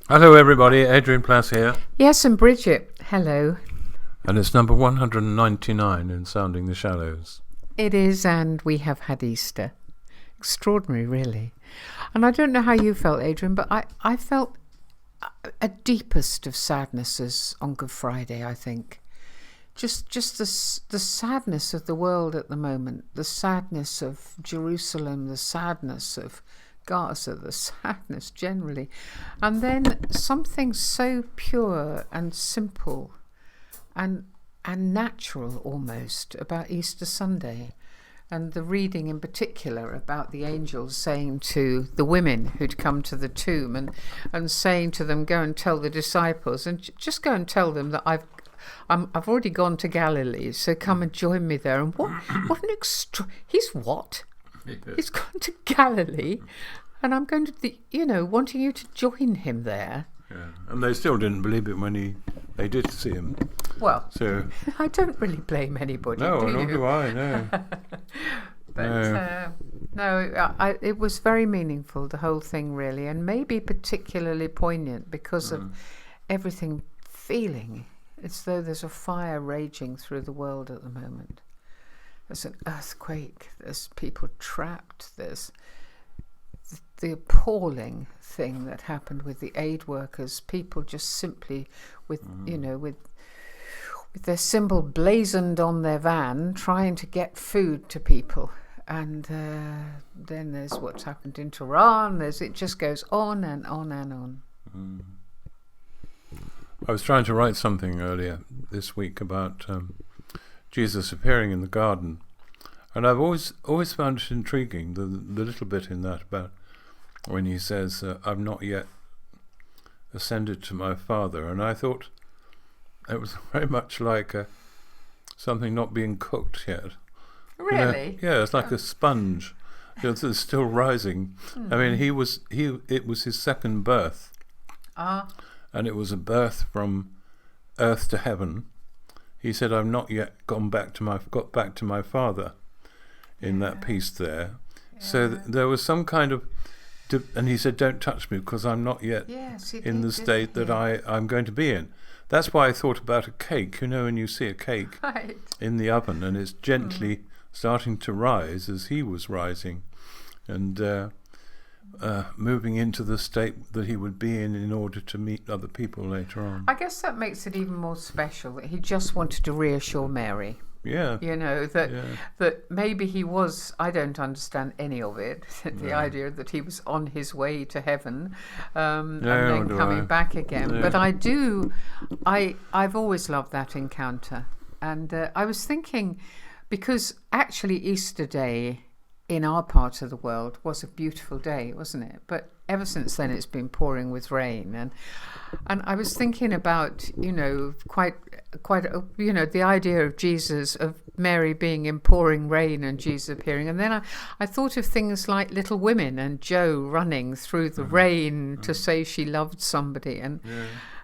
Hello everybody, Adrian Plass here. Yes, and Bridget, hello. And it's number 199 in Sounding the Shallows. It is, and we have had Easter. Extraordinary, really. And I don't know how you felt, Adrian, but I felt a deepest of sadnesses on Good Friday, I think. Just the sadness of the world at the moment, the sadness of Jerusalem, the sadness of Gaza, the sadness generally, and then something so pure and simple and natural almost about Easter Sunday, and the reading in particular about the angels saying to the women who'd come to the tomb and saying to them, go and tell the disciples, and just go and tell them that I've already gone to Galilee, so come and join me there. And what an he's what? He's gone to Galilee, and I'm going to wanting you to join him there. Yeah, and they still didn't believe it when they did see him. Well, so I don't really blame anybody. No, do nor you? do I. No. But it was very meaningful, the whole thing, really, and maybe particularly poignant because of everything feeling. It's though there's a fire raging through the world at the moment. There's an earthquake, there's people trapped, there's the appalling thing that happened with the aid workers, people just simply with their symbol blazoned on their van trying to get food to people. And then there's what's happened in Tehran, it just goes on and on and on. I was trying to write something earlier this week about Jesus appearing in the garden, and I've always found it intriguing, the little bit in that about when he says, I've not yet ascended to my Father, and I thought it was very much like something not being cooked yet. Really? Yeah, it's like a sponge. It's still rising. I mean, it was his second birth. And it was a birth from earth to heaven. He said, I've not yet got back to my Father in that piece there. Yeah. So there was some kind of, and he said, don't touch me because I'm not yet in the state that I'm going to be in. That's why I thought about a cake. When you see a cake in the oven and it's gently starting to rise as he was rising, and moving into the state that he would be in order to meet other people later on. I guess that makes it even more special that he just wanted to reassure Mary. Yeah. That maybe he was, I don't understand any of it, the idea that he was on his way to heaven and then coming back again. Yeah. But I've always loved that encounter. And I was thinking, because actually Easter Day in our part of the world was a beautiful day, wasn't it? But ever since then it's been pouring with rain, and I was thinking about quite the idea of Jesus, of Mary being in pouring rain and Jesus appearing, and then I thought of things like Little Women and Jo running through the rain to say she loved somebody,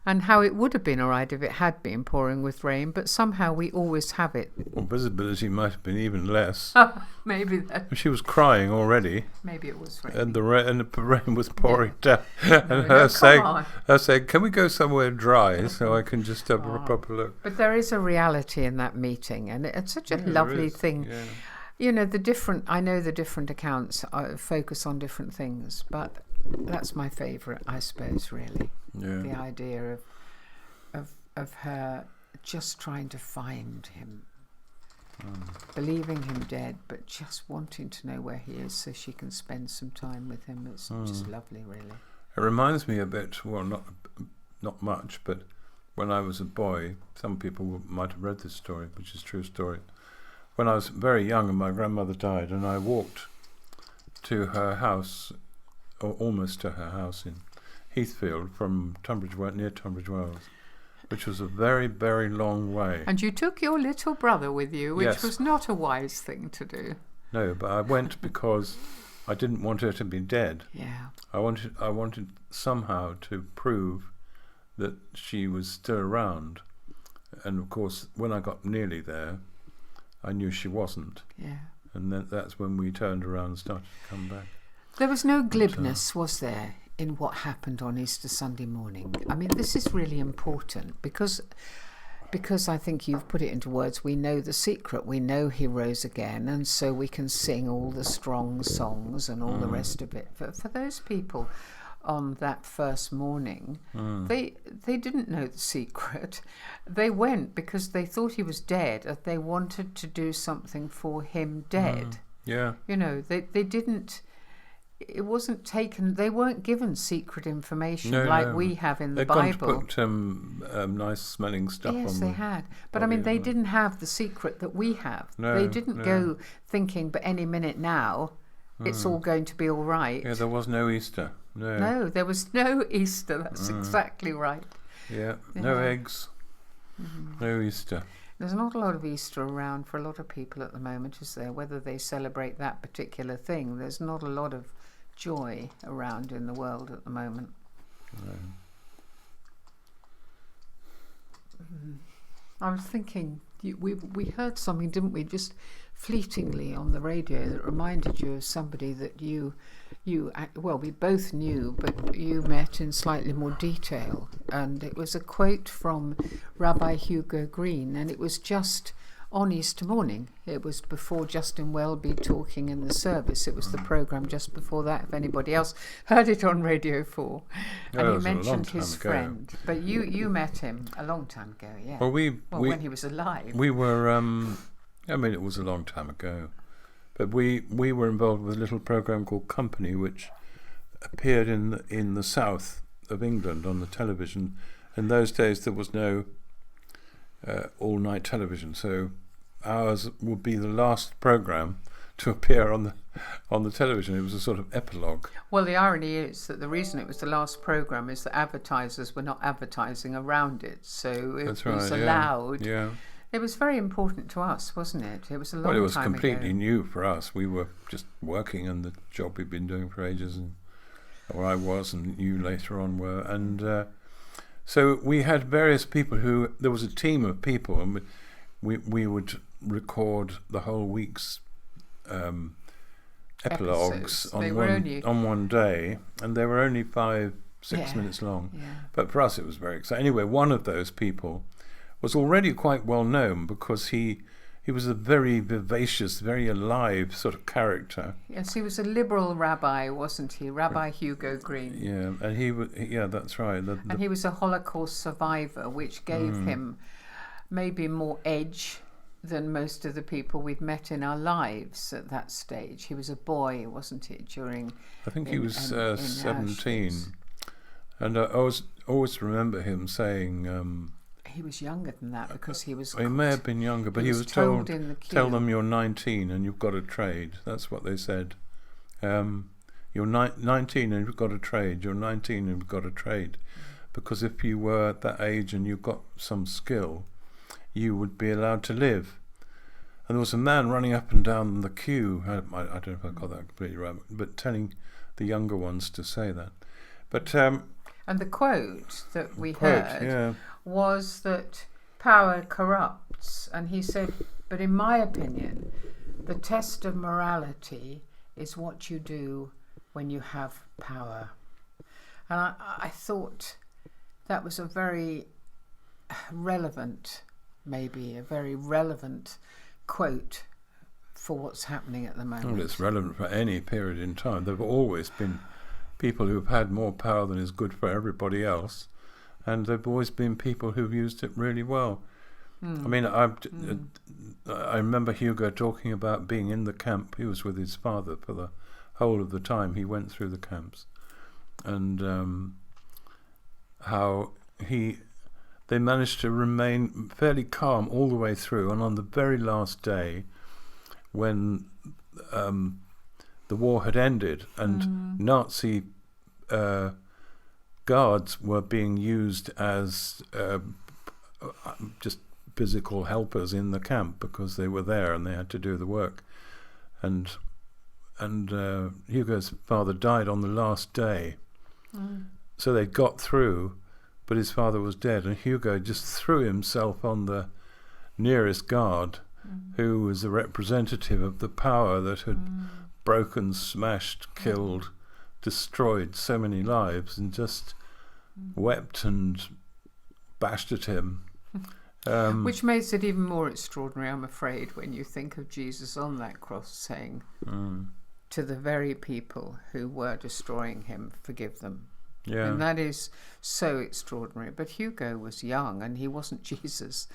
and how it would have been all right if it had been pouring with rain, but somehow we always have it. Well, visibility might have been even less. Maybe that. She was crying already. Maybe it was rain. And the rain was pouring down. And her saying, can we go somewhere dry so I can just have a proper look? But there is a reality in that meeting, and it's such a lovely thing. Yeah. I know the different accounts focus on different things, but that's my favourite, I suppose, really. Yeah. The idea of her just trying to find him, believing him dead, but just wanting to know where he is so she can spend some time with him. It's just lovely, really. It reminds me a bit, well, not much, but when I was a boy, some people might have read this story, which is a true story. When I was very young and my grandmother died, and I walked to her house, or almost to her house in Heathfield from near Tunbridge Wells, which was a very, very long way. And you took your little brother with you, which was not a wise thing to do. No, but I went because I didn't want her to be dead. Yeah. I wanted somehow to prove that she was still around. And of course, when I got nearly there, I knew she wasn't. Yeah. And that's when we turned around and started to come back. There was no glibness, was there, in what happened on Easter Sunday morning. I mean, this is really important because I think you've put it into words. We know the secret. We know he rose again, and so we can sing all the strong songs and all the rest of it. But for those people on that first morning, they didn't know the secret. They went because they thought he was dead, and they wanted to do something for him dead. Yeah. You know, they didn't. It wasn't taken. They weren't given secret information we have in the Bible. They'd gone to put nice smelling stuff on. Yes, they had. But I mean, they didn't have the secret that we have. No, they didn't go thinking, but any minute now, it's all going to be all right. Yeah, there was no Easter. No, there was no Easter. That's exactly right. Yeah, no eggs, no Easter. There's not a lot of Easter around for a lot of people at the moment, is there? Whether they celebrate that particular thing, there's not a lot of joy around in the world at the moment. No. I was thinking, we heard something, didn't we, just fleetingly on the radio that reminded you of somebody that we both knew, but you met in slightly more detail. And it was a quote from Rabbi Hugo Green, and it was just on Easter morning. It was before Justin Welby talking in the service. It was the programme just before that, if anybody else heard it on Radio 4. And he mentioned his friend. But you met him a long time ago, yeah. Well, when he was alive. We were, it was a long time ago. But we were involved with a little programme called Company, which appeared in the south of England on the television. In those days, there was no all-night television, so ours would be the last programme to appear on the television. It was a sort of epilogue. Well, the irony is that the reason it was the last programme is that advertisers were not advertising around it, so it was allowed. Yeah. It was very important to us, wasn't it? It was a long time ago. Well, it was completely new for us. We were just working on the job we'd been doing for ages, or I was, and you later on were. And so we had various people there was a team of people, and we would record the whole week's epilogues on one day, and they were only 5-6 minutes long. Yeah. But for us it was very exciting. Anyway, one of those people was already quite well known because he was a very vivacious, very alive sort of character. Yes, he was a liberal rabbi, wasn't he? Rabbi Hugo Green. Yeah, and he was. Yeah, that's right. And he was a Holocaust survivor, which gave him maybe more edge than most of the people we'd met in our lives at that stage. He was a boy, wasn't he? I think he was 17, and I always remember him saying. He was younger than that because he was. He may have been younger, but he was told tell them you're 19 and you've got a trade. That's what they said. You're 19 and you've got a trade. You're 19 and you've got a trade, because if you were at that age and you got some skill, you would be allowed to live. And there was a man running up and down the queue. I don't know if I got that completely right, but telling the younger ones to say that. But and the quote that we heard was that power corrupts, and he said, but in my opinion, the test of morality is what you do when you have power. And I thought that was a very relevant quote for what's happening at the moment. Well, it's relevant for any period in time. There have always been people who've had more power than is good for everybody else, and there have always been people who've used it really well. I mean, I remember Hugo talking about being in the camp. He was with his father for the whole of the time he went through the camps, and how they managed to remain fairly calm all the way through, and on the very last day, when the war had ended and Nazi guards were being used as just physical helpers in the camp because they were there and they had to do the work, and Hugo's father died on the last day, so they got through, but his father was dead, and Hugo just threw himself on the nearest guard, who was a representative of the power that had broken, smashed, killed destroyed so many lives and just wept and bashed at him. Which makes it even more extraordinary, I'm afraid, when you think of Jesus on that cross saying to the very people who were destroying him, forgive them. Yeah. And that is so extraordinary. But Hugo was young and he wasn't Jesus.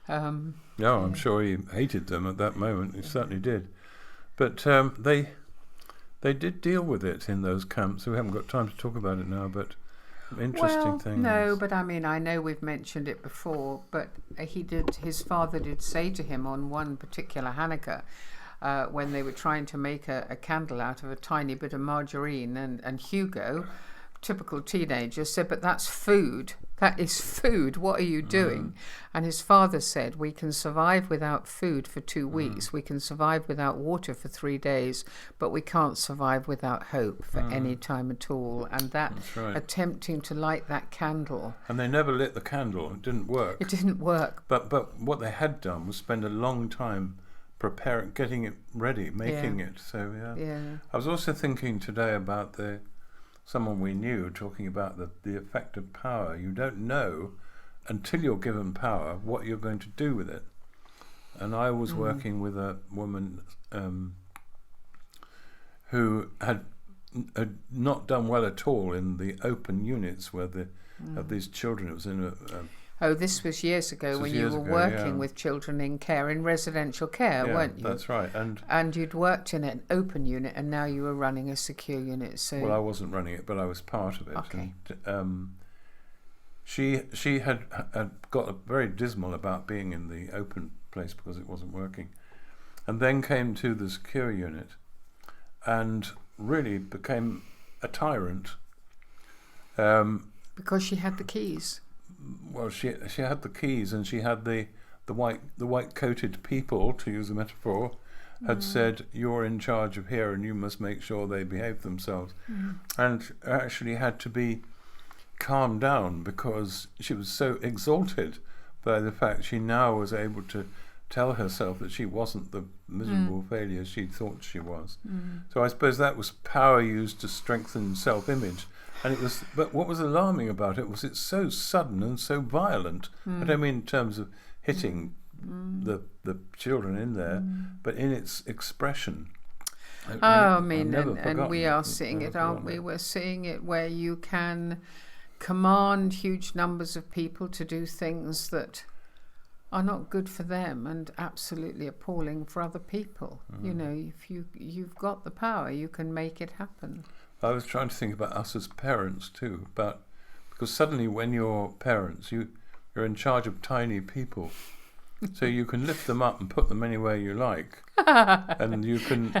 I'm sure he hated them at that moment. He certainly did. But they did deal with it in those camps. We haven't got time to talk about it now, but interesting things. No, but I mean, I know we've mentioned it before, but his father did say to him on one particular Hanukkah, when they were trying to make a candle out of a tiny bit of margarine, and Hugo, typical teenager, said, but that's food. That is food. What are you doing? And his father said, we can survive without food for 2 weeks. We can survive without water for 3 days, but we can't survive without hope for any time at all. And that's right. Attempting to light that candle. And they never lit the candle. It didn't work. It didn't work. But what they had done was spend a long time preparing, getting it ready, making it. So, yeah. I was also thinking today about someone we knew talking about the effect of power. You don't know until you're given power what you're going to do with it. And I was working with a woman who had not done well at all in the open units where of these children. It was in this was years ago when you were working with children in care, in residential care, weren't you? That's right. And you'd worked in an open unit, and now you were running a secure unit. So well, I wasn't running it, but I was part of it. Okay. And, she had got very dismal about being in the open place because it wasn't working, and then came to the secure unit, and really became a tyrant. Because she had the keys. Well, she had the keys, and she had the white coated people, to use a metaphor, had said, you're in charge of here and you must make sure they behave themselves, and actually had to be calmed down because she was so exalted by the fact she now was able to tell herself that she wasn't the miserable failure she thought she was. So I suppose that was power used to strengthen self-image. And it was, but what was alarming about it was it's so sudden and so violent. I don't mean in terms of hitting the children in there, but in its expression. And we are seeing it, aren't we? We're seeing it where you can command huge numbers of people to do things that are not good for them and absolutely appalling for other people. You know, if you've got the power, you can make it happen. I was trying to think about us as parents too, because suddenly when you're parents, you're in charge of tiny people, so you can lift them up and put them anywhere you like, and you can.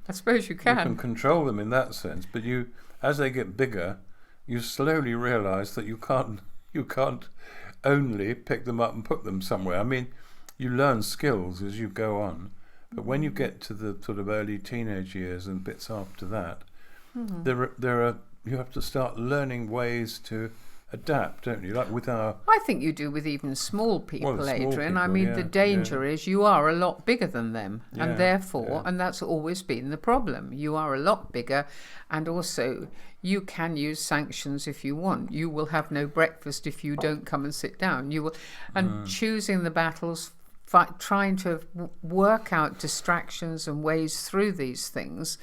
I suppose you can. You can control them in that sense, but as they get bigger, you slowly realise that you can't only pick them up and put them somewhere. I mean, you learn skills as you go on. But when you get to the sort of early teenage years and bits after that, you have to start learning ways to adapt, don't you? Like with I think you do with even small people, Adrian. I mean, the danger is you are a lot bigger than them, and therefore, and that's always been the problem. You are a lot bigger, and also you can use sanctions if you want. You will have no breakfast if you don't come and sit down. You will, and choosing the battles. Trying to work out distractions and ways through these things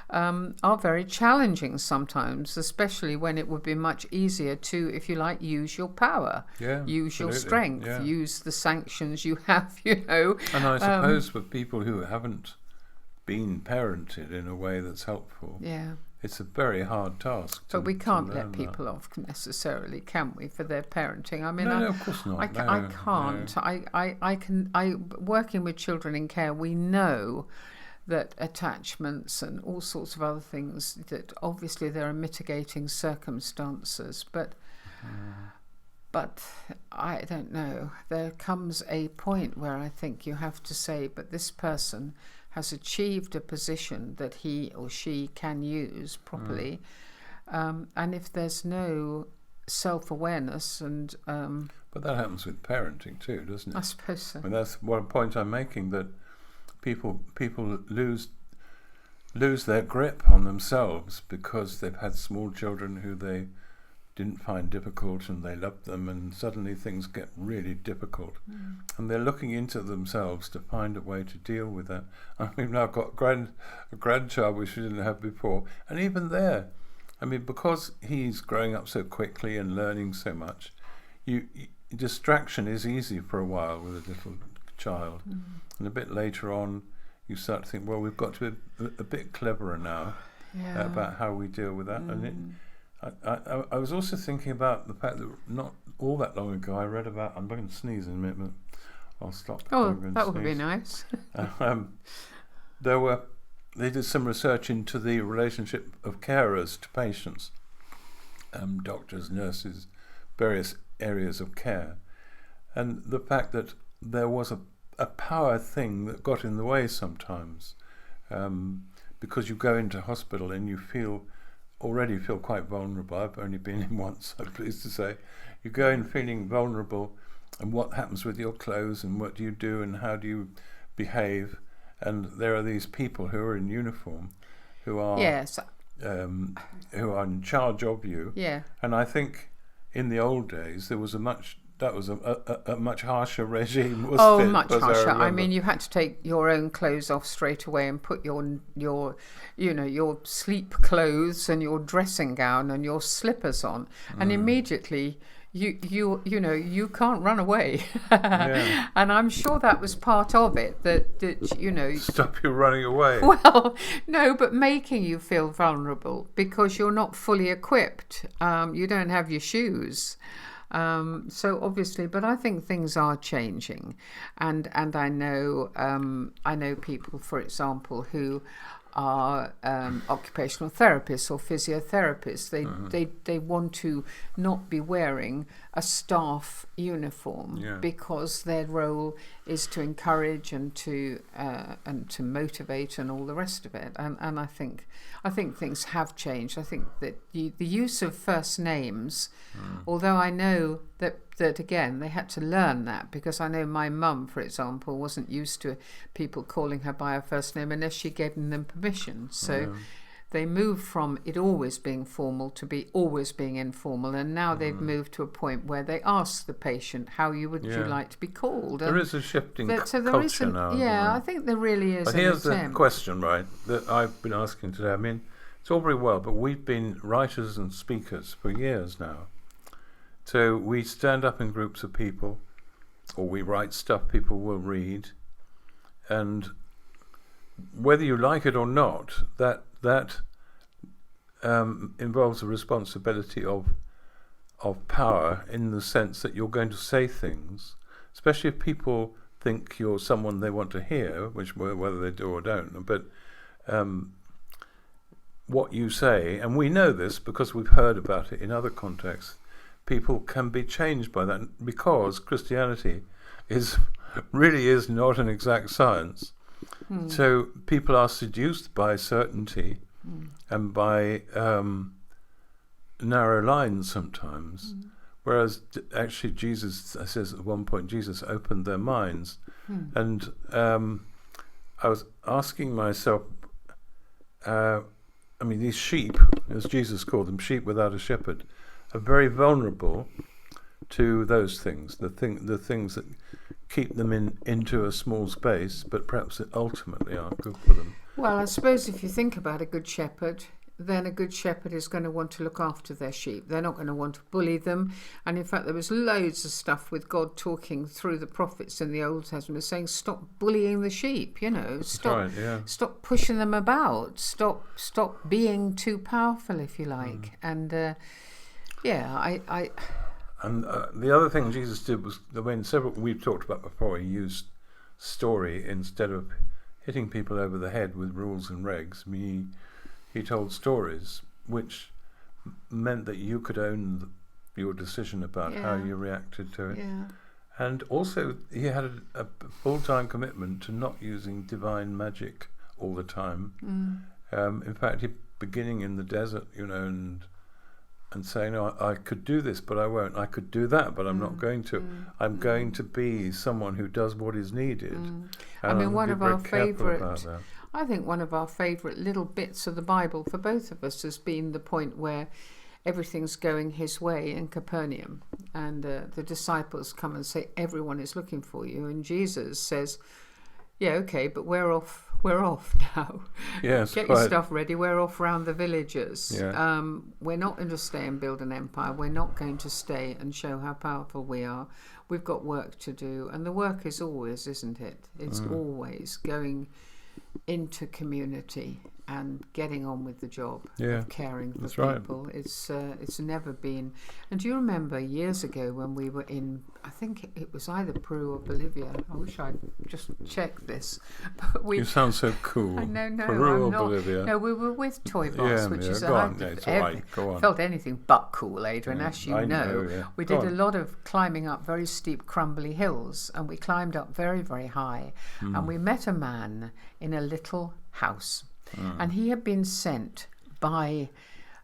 are very challenging sometimes, especially when it would be much easier to, if you like, use your power, use your strength, use the sanctions you have, you know. And I suppose for people who haven't been parented in a way that's helpful, it's a very hard task. But we can't let people off necessarily, can we, for their parenting? I mean, no, of course not. I can't. No. I can. Working with children in care, we know that attachments and all sorts of other things, that obviously there are mitigating circumstances, but I don't know. There comes a point where I think you have to say, but this person has achieved a position that he or she can use properly, and if there's no self-awareness and but that happens with parenting too, doesn't it? I suppose so. I mean, that's one point I'm making, that people lose lose their grip on themselves because they've had small children who they didn't find difficult and they loved them, and suddenly things get really difficult. And they're looking into themselves to find a way to deal with that. I mean, I've got a grandchild which we didn't have before, and even there, I mean, because he's growing up so quickly and learning so much, distraction is easy for a while with a little child. And a bit later on, you start to think, well, we've got to be a bit cleverer now about how we deal with that. And I was also thinking about the fact that not all that long ago I read about, I'm going to sneeze in a minute, but I'll stop. Oh, that would be nice. They did some research into the relationship of carers to patients, doctors, nurses, various areas of care, and the fact that there was a power thing that got in the way sometimes, because you go into hospital and you already feel quite vulnerable. I've only been in once, I'm pleased to say. You go in feeling vulnerable, and what happens with your clothes, and what do you do, and how do you behave? And there are these people who are in uniform, who are in charge of you. Yeah. And I think in the old days there was a much harsher regime. Much harsher. I mean, you had to take your own clothes off straight away and put your sleep clothes and your dressing gown and your slippers on, and immediately you can't run away. And I'm sure that was part of it, that stop you running away. Well, no, but making you feel vulnerable because you're not fully equipped. You don't have your shoes. So obviously, but I think things are changing, and I know people, for example, who are occupational therapists or physiotherapists. They want to not be wearing a staff uniform because their role is to encourage and to motivate and all the rest of it. And I think things have changed. I think that the use of first names, although I know that again they had to learn that, because I know my mum, for example, wasn't used to people calling her by her first name unless she gave them permission. So they moved from it always being formal to be always being informal, and now they've moved to a point where they ask the patient, how would you like to be called? There is a shifting culture now. Yeah, I think there really is. But here's the question, right, that I've been asking today. I mean, it's all very well, but we've been writers and speakers for years now. So we stand up in groups of people, or we write stuff people will read, and whether you like it or not, that involves a responsibility of power, in the sense that you're going to say things, especially if people think you're someone they want to hear, which whether they do or don't. But what you say, and we know this because we've heard about it in other contexts, people can be changed by that, because Christianity really is not an exact science. So people are seduced by certainty and by narrow lines sometimes, whereas actually Jesus says at one point, Jesus opened their minds. And I was asking myself, I mean, these sheep, as Jesus called them, sheep without a shepherd, are very vulnerable to those things, the things that keep them into a small space, but perhaps ultimately aren't good for them. Well, I suppose if you think about a good shepherd, then a good shepherd is going to want to look after their sheep. They're not going to want to bully them. And in fact, there was loads of stuff with God talking through the prophets in the Old Testament saying, stop bullying the sheep, stop pushing them about, stop being too powerful, if you like. And And the other thing Jesus did was, when we've talked about before, he used story instead of hitting people over the head with rules and regs. I mean, he told stories, which meant that you could own your decision about how you reacted to it. Yeah. And also, he had a full-time commitment to not using divine magic all the time. In fact, beginning in the desert, and saying, "No, I could do this, but I won't. I could do that, but I'm not going to. I'm going to be someone who does what is needed." I mean, one of our favourite I think one of our favourite little bits of the Bible for both of us has been the point where everything's going his way in Capernaum, and the disciples come and say, everyone is looking for you, and Jesus says, yeah, okay, but we're off now. Yes, Get your stuff ready, we're off round the villages. Yeah. We're not going to stay and build an empire, we're not going to stay and show how powerful we are. We've got work to do, and the work is always, isn't it? It's always going into community and getting on with the job of caring for people. Right. It's never been. And do you remember years ago when we were in, I think it was either Peru or Bolivia. I wish I'd just checked this. But you sound so cool. No, Peru I'm not. Bolivia. No, we were with Toy Boss, which is go on. It's all right. Go on. Felt anything but cool, Adrian, as you know. We did a lot of climbing up very steep, crumbly hills, and we climbed up very, very high, and we met a man in a little house. And he had been sent by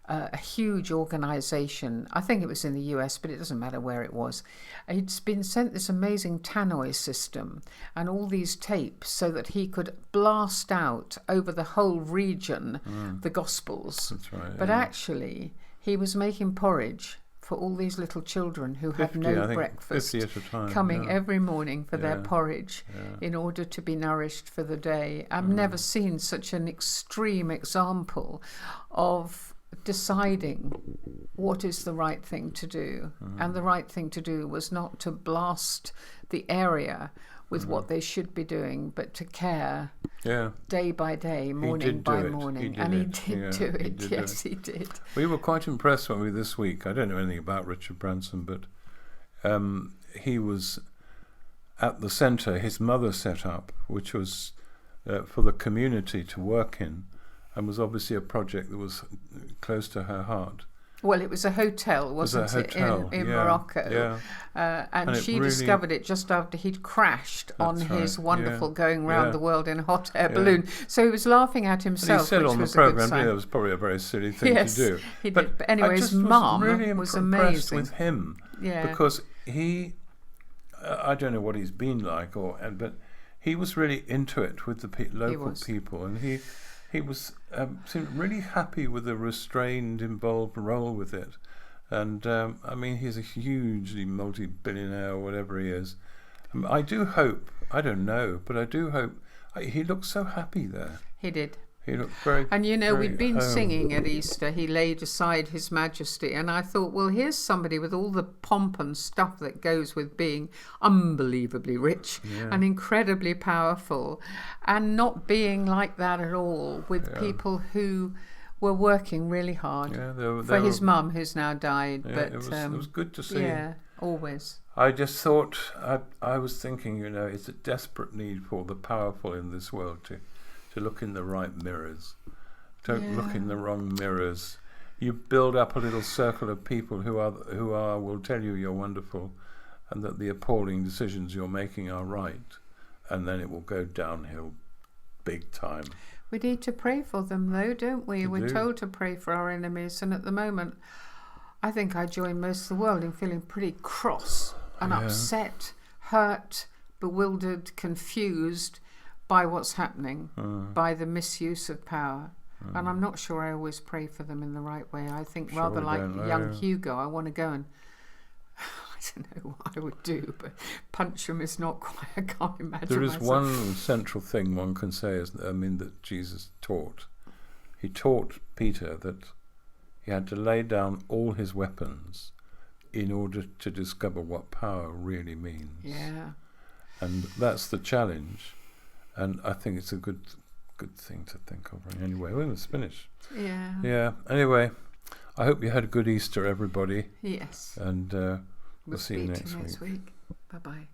a huge organisation. I think it was in the US, but it doesn't matter where it was. He'd been sent this amazing tannoy system and all these tapes so that he could blast out over the whole region the Gospels. That's right. But actually, he was making porridge for all these little children who had no breakfast, 50 at a time, coming every morning for their porridge in order to be nourished for the day. I've never seen such an extreme example of deciding what is the right thing to do. And the right thing to do was not to blast the area with what they should be doing, but to care day by day, morning by morning. And he did do it. Yes, he did. We were quite impressed when we this week, I don't know anything about Richard Branson, but he was at the centre his mother set up, which was for the community to work in, and was obviously a project that was close to her heart. Well, it was a hotel, wasn't it, in Morocco? Yeah. And she really discovered it just after he'd crashed on his wonderful going round the world in a hot air balloon. So he was laughing at himself, he said which on was the programme, a good sign. It was probably a very silly thing to do. He did. But anyway, his mum was amazing. With him, because he, I don't know what he's been like, but he was really into it with the local people, and he was seemed really happy with the restrained, involved role with it. And I mean, he's a hugely multi-billionaire, or whatever he is. I do hope, I don't know, but I do hope, he looked so happy there. He did. He looked very, and you know, very we'd been home. singing at Easter, he laid aside his majesty, and I thought, well, here's somebody with all the pomp and stuff that goes with being unbelievably rich and incredibly powerful, and not being like that at all with people who were working really hard for his mum, who's now died. But it was good to see. Yeah, always. I just thought, I was thinking, you know, it's a desperate need for the powerful in this world to look in the right mirrors. Don't look in the wrong mirrors. You build up a little circle of people who will tell you you're wonderful and that the appalling decisions you're making are right, and then it will go downhill big time. We need to pray for them, though, don't we? We're told to pray for our enemies, and at the moment I think I join most of the world in feeling pretty cross and upset, hurt, bewildered, confused by what's happening, by the misuse of power. And I'm not sure I always pray for them in the right way. I think rather like young Hugo, I want to go and, I don't know what I would do, but punch them is not quite, I can't imagine There is myself. one central thing one can say, that Jesus taught. He taught Peter that he had to lay down all his weapons in order to discover what power really means. Yeah. And that's the challenge. And I think it's a good thing to think of. Anyway, we're finished. Yeah. Yeah. Anyway, I hope you had a good Easter, everybody. Yes. And we'll see you next week. Bye-bye.